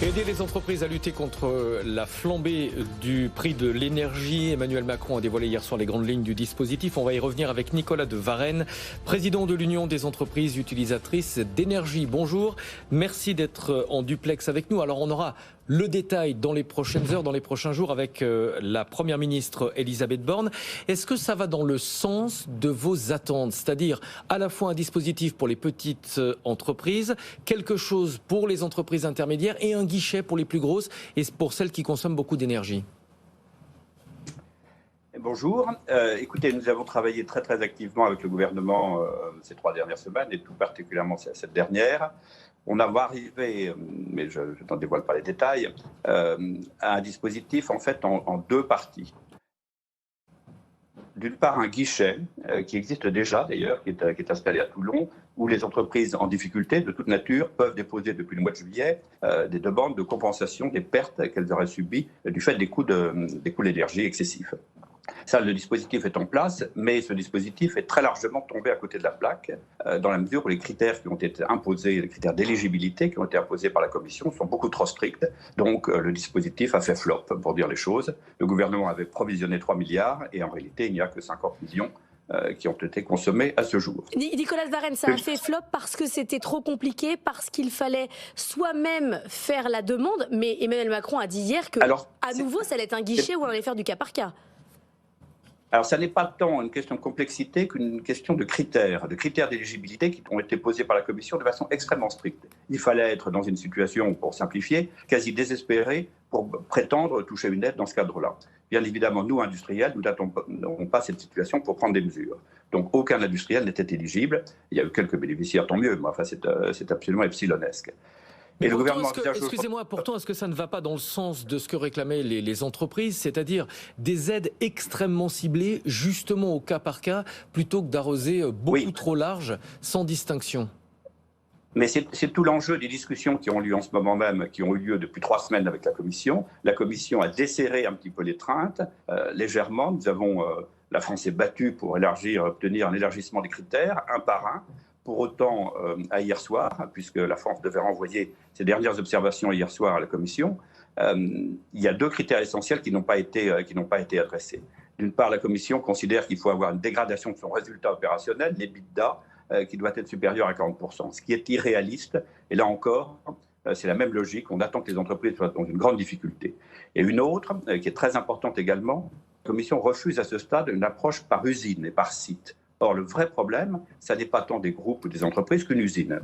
Aider les entreprises à lutter contre la flambée du prix de l'énergie. Emmanuel Macron a dévoilé hier soir les grandes lignes du dispositif. On va y revenir avec Nicolas de Varenne, président de l'Union des entreprises utilisatrices d'énergie. Bonjour, merci d'être en duplex avec nous. Alors on aura le détail dans les prochaines heures, dans les prochains jours avec la Première ministre Elisabeth Borne. Est-ce que ça va dans le sens de vos attentes? C'est-à-dire à la fois un dispositif pour les petites entreprises, quelque chose pour les entreprises intermédiaires et un guichet pour les plus grosses et pour celles qui consomment beaucoup d'énergie? Bonjour. Écoutez, nous avons travaillé très activement avec le gouvernement ces 3 dernières semaines et tout particulièrement cette dernière. On va arriver, mais je n'en dévoile pas les détails, à un dispositif en fait en 2 parties. D'une part, un guichet qui existe déjà d'ailleurs, qui est installé à Toulon, où les entreprises en difficulté de toute nature peuvent déposer depuis le mois de juillet des demandes de compensation des pertes qu'elles auraient subies du fait des coûts d'énergie excessifs. Ça, le dispositif est en place, mais ce dispositif est très largement tombé à côté de la plaque, dans la mesure où les critères qui ont été imposés, les critères d'éligibilité qui ont été imposés par la Commission sont beaucoup trop stricts. Donc le dispositif a fait flop, pour dire les choses. Le gouvernement avait provisionné 3 milliards et en réalité, il n'y a que 50 millions qui ont été consommés à ce jour. Nicolas de Varenne, ça a fait flop parce que c'était trop compliqué, parce qu'il fallait soi-même faire la demande, mais Emmanuel Macron a dit hier que, à nouveau, ça allait être un guichet où on allait faire du cas par cas. Alors, ça n'est pas tant une question de complexité qu'une question de critères d'éligibilité qui ont été posés par la Commission de façon extrêmement stricte. Il fallait être dans une situation, pour simplifier, quasi désespérée pour prétendre toucher une aide dans ce cadre-là. Bien évidemment, nous, industriels, nous n'attendons pas cette situation pour prendre des mesures. Donc, aucun industriel n'était éligible. Il y a eu quelques bénéficiaires, tant mieux, mais enfin, c'est absolument epsilonesque. Et excusez-moi, pourtant, est-ce que ça ne va pas dans le sens de ce que réclamaient les entreprises, c'est-à-dire des aides extrêmement ciblées, justement au cas par cas, plutôt que d'arroser beaucoup trop large, sans distinction? Mais c'est tout l'enjeu des discussions qui ont lieu en ce moment même, qui ont eu lieu depuis 3 semaines avec la Commission. La Commission a desserré un petit peu l'étreinte, légèrement. La France s'est battue pour obtenir un élargissement des critères, un par un. Pour autant, à hier soir, puisque la France devait renvoyer ses dernières observations hier soir à la Commission, il y a 2 critères essentiels qui n'ont pas été adressés. D'une part, la Commission considère qu'il faut avoir une dégradation de son résultat opérationnel, l'EBITDA, qui doit être supérieur à 40%, ce qui est irréaliste. Et là encore, c'est la même logique. On attend que les entreprises soient dans une grande difficulté. Et une autre, qui est très importante également, la Commission refuse à ce stade une approche par usine et par site. Or, le vrai problème, ça n'est pas tant des groupes ou des entreprises qu'une usine.